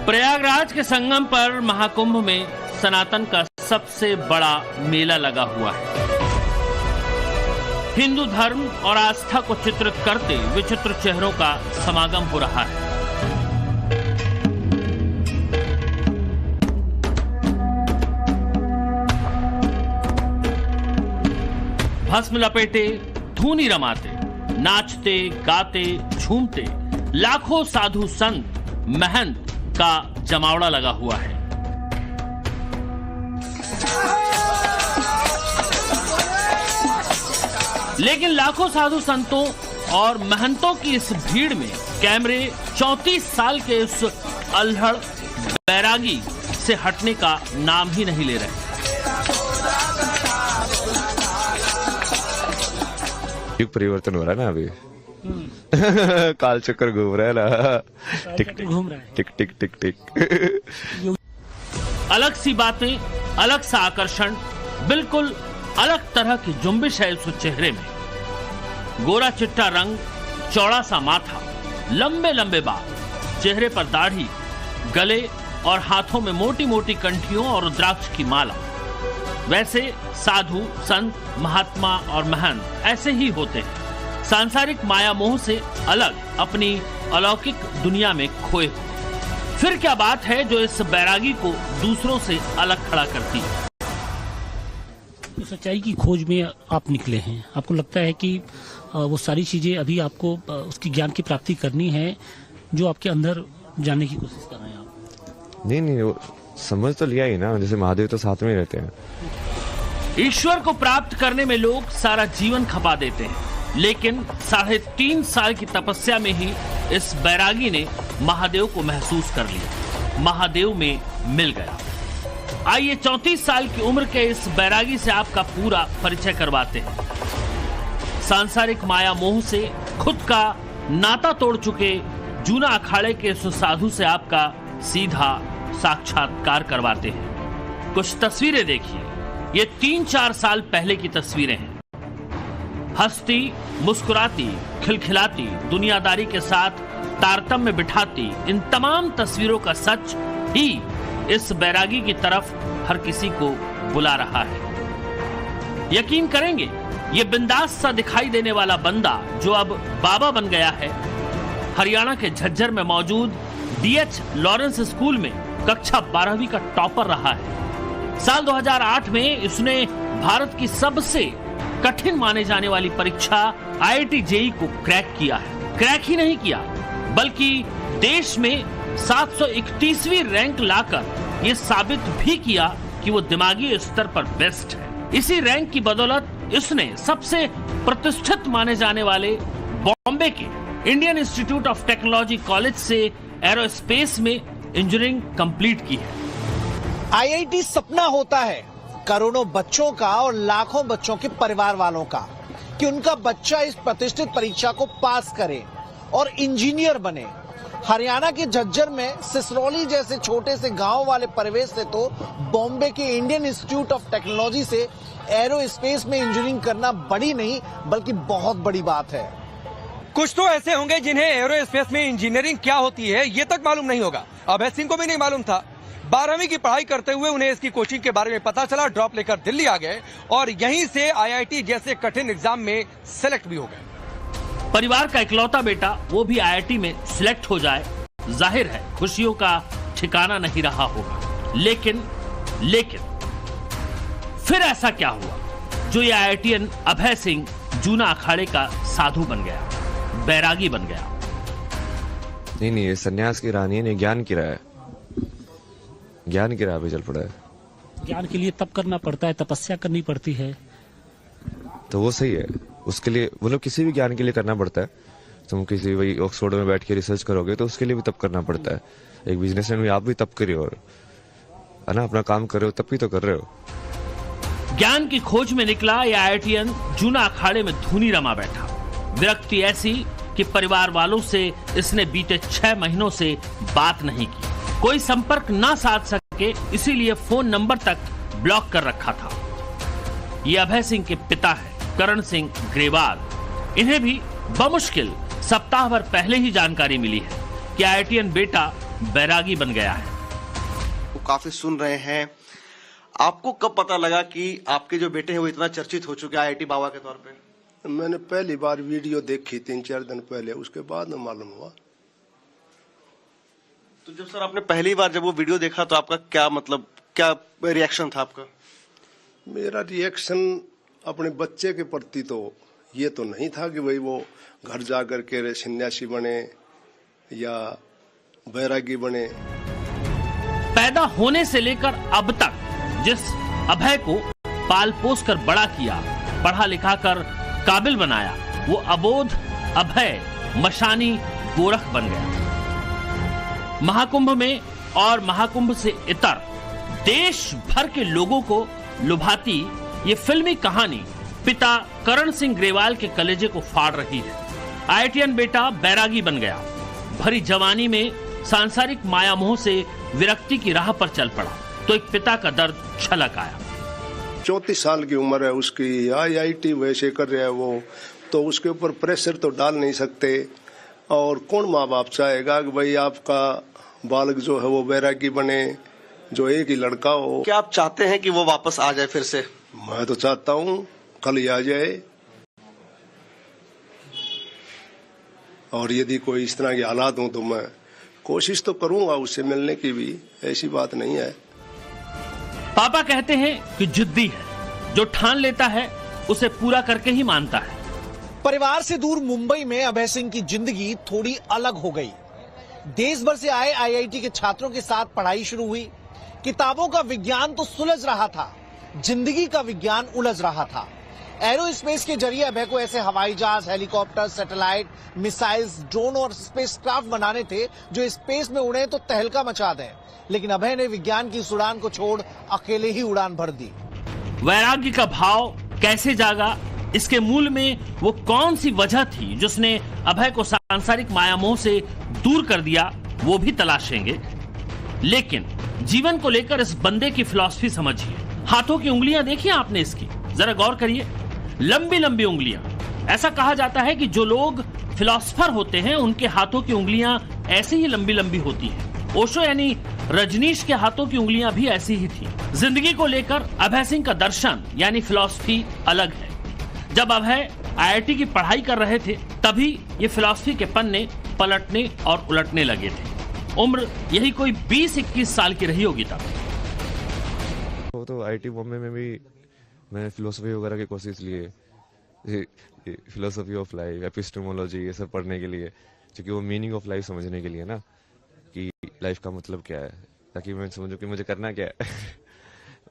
प्रयागराज के संगम पर महाकुंभ में सनातन का सबसे बड़ा मेला लगा हुआ है। हिंदू धर्म और आस्था को चित्रित करते विचित्र चेहरों का समागम हो रहा है। भस्म लपेटे, धूनी रमाते, नाचते, गाते, झूमते लाखों साधु संत महंत का जमावड़ा लगा हुआ है। लेकिन लाखों साधु संतों और महंतों की इस भीड़ में कैमरे 34 साल के इस अल्हड़ बैरागी से हटने का नाम ही नहीं ले रहे। युग परिवर्तन हो रहा है ना अभी। काल चक्कर घूम रहा है ना। टिक टिक टिक टिक टिक। अलग सी बातें, अलग सा आकर्षण, बिल्कुल अलग तरह की जुम्बिश है उस चेहरे में। गोरा चिट्टा रंग, चौड़ा सा माथा, लंबे लंबे बाल, चेहरे पर दाढ़ी, गले और हाथों में मोटी मोटी कंठियों और रुद्राक्ष की माला। वैसे साधु संत महात्मा और महंत ऐसे ही होते हैं, सांसारिक माया मोह से अलग अपनी अलौकिक दुनिया में खोए हुए। फिर क्या बात है जो इस बैरागी को दूसरों से अलग खड़ा करती है? सच्चाई की खोज में आप निकले हैं। आपको लगता है कि वो सारी चीजें अभी आपको उसकी ज्ञान की प्राप्ति करनी है जो आपके अंदर जानने की कोशिश कर रहे हैं आप? नहीं, वो समझ तो लिया ही ना, जैसे महादेव तो साथ में ही रहते हैं। ईश्वर को प्राप्त करने में लोग सारा जीवन खपा देते हैं, लेकिन 3.5 साल की तपस्या में ही इस बैरागी ने महादेव को महसूस कर लिया, महादेव में मिल गया। आइए 34 साल की उम्र के इस बैरागी से आपका पूरा परिचय करवाते हैं। सांसारिक माया मोह से खुद का नाता तोड़ चुके जूना अखाड़े के इस साधु से आपका सीधा साक्षात्कार करवाते हैं। कुछ तस्वीरें देखिए, ये 3-4 साल पहले की तस्वीरें हैं। हंसती, मुस्कुराती, खिलखिलाती, दुनियादारी के साथ तारतम्य बिठाती इन तमाम तस्वीरों का सच ही इस बैरागी की तरफ हर किसी को बुला रहा है। यकीन करेंगे, ये बिंदास सा दिखाई देने वाला बंदा जो अब बाबा बन गया है, हरियाणा के झज्जर में मौजूद DH लॉरेंस स्कूल में कक्षा 12वीं का टॉपर रहा है। साल 2008 में इसने भारत की सबसे कठिन माने जाने वाली परीक्षा IIT JEE को क्रैक किया है। क्रैक ही नहीं किया, बल्कि देश में 731वीं रैंक लाकर ये साबित भी किया कि वो दिमागी स्तर पर बेस्ट है। इसी रैंक की बदौलत इसने सबसे प्रतिष्ठित माने जाने वाले बॉम्बे के Indian institute of technology college से एरोस्पेस में इंजीनियरिंग कंप्लीट की है। IIT सपना होता है करोड़ों बच्चों का और लाखों बच्चों के परिवार वालों का कि उनका बच्चा इस प्रतिष्ठित परीक्षा को पास करे और इंजीनियर बने। हरियाणा के झज्जर में सिसरौली जैसे छोटे से गांव वाले परिवेश से तो बॉम्बे के इंडियन इंस्टीट्यूट ऑफ टेक्नोलॉजी से एरोस्पेस में इंजीनियरिंग करना बड़ी नहीं बल्कि बहुत बड़ी बात है। कुछ तो ऐसे होंगे जिन्हें एरोस्पेस में इंजीनियरिंग क्या होती है ये तक मालूम नहीं होगा। अभय सिंह को भी नहीं मालूम था। 12वीं की पढ़ाई करते हुए उन्हें इसकी कोचिंग के बारे में पता चला, ड्रॉप लेकर दिल्ली आ गए और यहीं से IIT जैसे कठिन एग्जाम में सिलेक्ट भी हो गए। परिवार का इकलौता बेटा वो भी IIT में सिलेक्ट हो जाए, जाहिर है खुशियों का ठिकाना नहीं रहा होगा। लेकिन फिर ऐसा क्या हुआ जो ये IITian अभय सिंह जूना अखाड़े का साधु बन गया, बैरागी बन गया? नहीं, ये सन्यास की रानी ने ज्ञान की राह है, ज्ञान की राह पे चल पड़ा है। ज्ञान के लिए तप करना पड़ता है, तपस्या करनी पड़ती है, तो वो सही है। उसके लिए मतलब किसी भी ज्ञान के लिए करना पड़ता है। तुम किसी वही ऑक्सफोर्ड में बैठ के रिसर्च करोगे तो उसके लिए भी तप करना पड़ता है। एक बिजनेसमैन भी आप भी तप करिए और है ना, अपना काम कर रहे हो तब भी तो कर रहे हो। ज्ञान की खोज में निकला ये IITian जूना अखाड़े में धूनी रमा बैठा। विरक्ति ऐसी कि परिवार वालों से इसने बीते 6 महीनों से बात नहीं की, कोई संपर्क ना साध सके, इसीलिए फोन नंबर तक ब्लॉक कर रखा था। ये अभय सिंह के पिता है करण सिंह ग्रेवाल। इन्हें भी बमुश्किल सप्ताह भर पहले ही जानकारी मिली है कि IITian बेटा बैरागी बन गया है। वो काफी सुन रहे हैं। आपको कब पता लगा कि आपके जो बेटे हैं वो इतना चर्चित हो चुके हैं IIT बाबा के तौर पे? मैंने पहली बार वीडियो देखी 3-4 दिन पहले, उसके बाद में मालूम हुआ। तो जब सर आपने पहली बार जब वो वीडियो देखा तो आपका क्या रिएक्शन था आपका? मेरा रिएक्शन अपने बच्चे के प्रति तो ये तो नहीं था कि भाई वो घर जा कर के सन्यासी बने या बैरागी बने। पैदा होने से लेकर अब तक जिस अभय को पाल पोस कर बड़ा किया, पढ़ा लिखा कर काबिल बनाया, वो अबोध अभय मशानी गोरख बन गया। महाकुंभ में और महाकुंभ से इतर देश भर के लोगों को लुभाती ये फिल्मी कहानी पिता करण सिंह ग्रेवाल के कलेजे को फाड़ रही है। IITian बेटा बैरागी बन गया, भरी जवानी में सांसारिक मायामोह से विरक्ति की राह पर चल पड़ा तो एक पिता का दर्द छलक आया। 34 साल की उम्र है उसकी, IIT वैसे कर रहा है वो, तो उसके ऊपर प्रेशर तो डाल नहीं सकते। और कौन माँ बाप चाहेगा कि भाई आपका बालक जो है वो बैरागी बने, जो एक ही लड़का हो। क्या आप चाहते हैं कि वो वापस आ जाए फिर से? मैं तो चाहता हूँ कल ही आ जाए, और यदि कोई इस तरह के हालात हों तो मैं कोशिश तो करूंगा उससे मिलने की भी, ऐसी बात नहीं है। पापा कहते हैं कि जिद्दी है, जो ठान लेता है उसे पूरा करके ही मानता है। परिवार से दूर मुंबई में अभय सिंह की जिंदगी थोड़ी अलग हो गई। देश भर से आए IIT के छात्रों के साथ पढ़ाई शुरू हुई। किताबों का विज्ञान तो सुलझ रहा था, जिंदगी का विज्ञान उलझ रहा था। एरोस्पेस के जरिए अभय को ऐसे हवाई जहाज, हेलीकॉप्टर, सैटेलाइट, मिसाइल्स, ड्रोन और स्पेसक्राफ्ट बनाने थे जो स्पेस में उड़े तो तहलका मचा दें। लेकिन अभय ने विज्ञान की इस उड़ान को छोड़ अकेले ही उड़ान भर दी। वैराग्य का भाव कैसे जागा, इसके मूल में वो कौन सी वजह थी जिसने अभय को सांसारिक मायामोह से दूर कर दिया, वो भी तलाशेंगे। लेकिन जीवन को लेकर इस बंदे की फिलॉसफी समझिए। हाथों की उंगलियां देखिए आपने इसकी, जरा गौर करिए, लंबी लंबी उंगलियां। ऐसा कहा जाता है कि जो लोग फिलॉसफर होते हैं उनके हाथों की उंगलियां ऐसे ही लंबी लंबी होती हैं। ओशो यानी रजनीश के हाथों की उंगलियां भी ऐसी ही थी। जिंदगी को लेकर अभय सिंह का दर्शन यानी फिलॉसफी अलग है। जब अभय IIT की पढ़ाई कर रहे थे तभी ये फिलॉसफी के पन्ने पलटने और उलटने लगे थे। उम्र यही कोई 20-21 साल की रही होगी तब। वो तो IIT बॉम्बे में भी मैंने फिलोसफी वगैरह की कोशिश लिए, फिलोसफी ऑफ लाइफ, एपिस्टेमोलॉजी, ये सब पढ़ने के लिए, क्योंकि वो मीनिंग ऑफ लाइफ समझने के लिए ना, कि लाइफ का मतलब क्या है, ताकि मैं समझूं कि मुझे करना क्या है।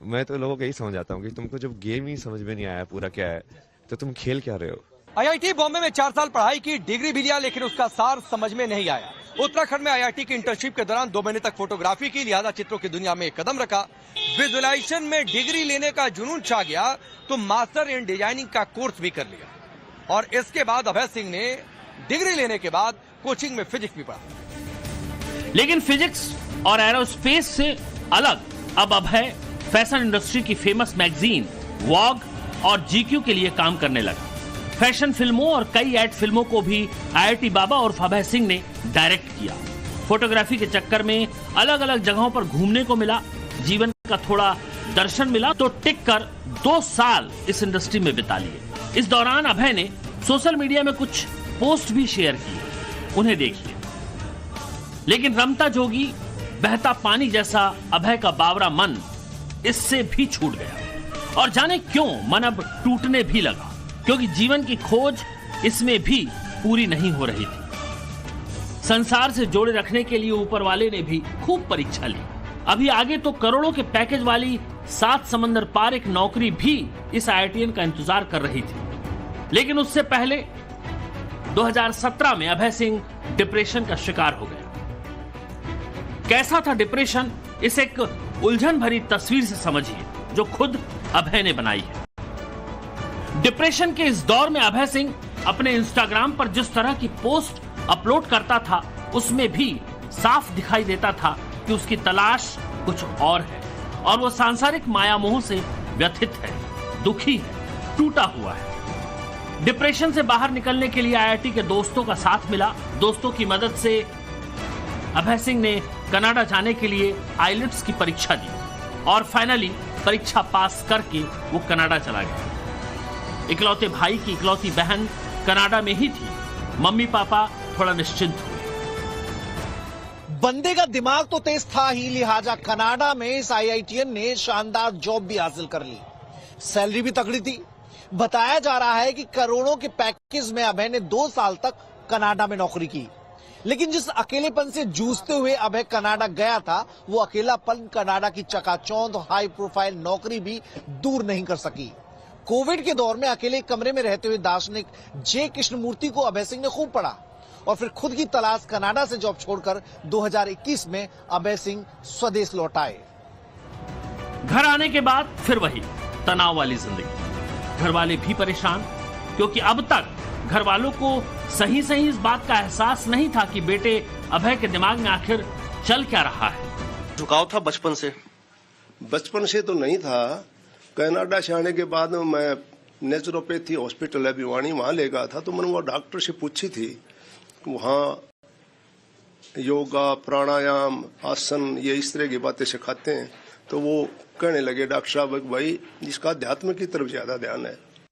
मैं तो लोगों को यही समझाता हूँ कि तुमको जब गेम ही समझ में नहीं आया पूरा क्या है तो तुम खेल क्या रहे हो। IIT बॉम्बे में 4 साल पढ़ाई की, डिग्री भी लिया, लेकिन उसका सार समझ में नहीं आया। उत्तराखंड में IIT की इंटर्नशिप के दौरान 2 महीने तक फोटोग्राफी की, लिहाजा चित्रों की दुनिया में कदम रखा। विजुअलाइजेशन में डिग्री लेने का जुनून छा गया तो मास्टर इन डिजाइनिंग का कोर्स भी कर लिया। और इसके बाद अभय सिंह ने डिग्री लेने के बाद कोचिंग में फिजिक्स भी पढ़ा। लेकिन फिजिक्स और एरोस्पेस से अलग अब अभय फैशन इंडस्ट्री की फेमस मैगजीन वॉग और GQ के लिए काम करने लगा। फैशन फिल्मों और कई एड फिल्मों को भी IIT बाबा और अभय सिंह ने डायरेक्ट किया। फोटोग्राफी के चक्कर में अलग अलग जगहों पर घूमने को मिला, जीवन का थोड़ा दर्शन मिला तो टिक कर 2 साल इस इंडस्ट्री में बिता लिए। इस दौरान अभय ने सोशल मीडिया में कुछ पोस्ट भी शेयर किए, उन्हें देखिए। लेकिन रमता जोगी बहता पानी जैसा अभय का बावरा मन इससे भी छूट गया। और जाने क्यों मन अब टूटने भी लगा, क्योंकि जीवन की खोज इसमें भी पूरी नहीं हो रही थी। संसार से जोड़े रखने के लिए ऊपर वाले ने भी खूब परीक्षा ली। अभी आगे तो करोड़ों के पैकेज वाली 7 समंदर पार एक नौकरी भी इस IITian का इंतजार कर रही थी। लेकिन उससे पहले 2017 में अभय सिंह डिप्रेशन का शिकार हो गया। कैसा था डिप्रेशन, इस एक उलझन भरी तस्वीर से समझिए जो खुद अभय ने बनाई है। डिप्रेशन के इस दौर में अभय सिंह अपने इंस्टाग्राम पर जिस तरह की पोस्ट अपलोड करता था उसमें भी साफ दिखाई देता था कि उसकी तलाश कुछ और है और वो सांसारिक मायामोह से व्यथित है, दुखी है, टूटा हुआ है। डिप्रेशन से बाहर निकलने के लिए IIT के दोस्तों का साथ मिला। दोस्तों की मदद से अभय सिंह ने कनाडा जाने के लिए आइलेट्स की परीक्षा दी और फाइनली परीक्षा पास करके वो कनाडा चला गया। इकलौते भाई की इकलौती बहन कनाडा में ही थी। मम्मी पापा थोड़ा निश्चिंत हुए। बंदे का दिमाग तो तेज था ही, लिहाजा कनाडा में इस आईआईटीएन ने शानदार जॉब भी हासिल कर ली। सैलरी भी तगड़ी थी। बताया जा रहा है कि करोड़ों के पैकेज में अभय ने 2 साल तक कनाडा में नौकरी की। लेकिन जिस अकेलेपन से जूझते हुए अभय कनाडा गया था, वो अकेलापन कनाडा की चकाचौंध हाई प्रोफाइल नौकरी भी दूर नहीं कर सकी। कोविड के दौर में अकेले कमरे में रहते हुए दार्शनिक जे कृष्णमूर्ति को अभय सिंह ने खूब पढ़ा और फिर खुद की तलाश कनाडा से जॉब छोड़कर 2021 में अभय सिंह स्वदेश लौट आए। घर आने के बाद फिर वही तनाव वाली जिंदगी। घर वाले भी परेशान, क्योंकि अब तक घर वालों को सही सही इस बात का एहसास नहीं था कि बेटे अभय के दिमाग में आखिर चल क्या रहा है। झुकाव था बचपन से? बचपन से तो नहीं था। कनाडा से आने के बाद मैं नेचुरोपैथी हॉस्पिटल है भिवानी, वहाँ ले गया था। तो मैंने वो डॉक्टर से पूछी थी, वहाँ योगा प्राणायाम आसन ये इस तरह की बातें सिखाते हैं। तो वो कहने लगे डॉक्टर साहब भाई इसका अध्यात्म की तरफ ज्यादा ध्यान है।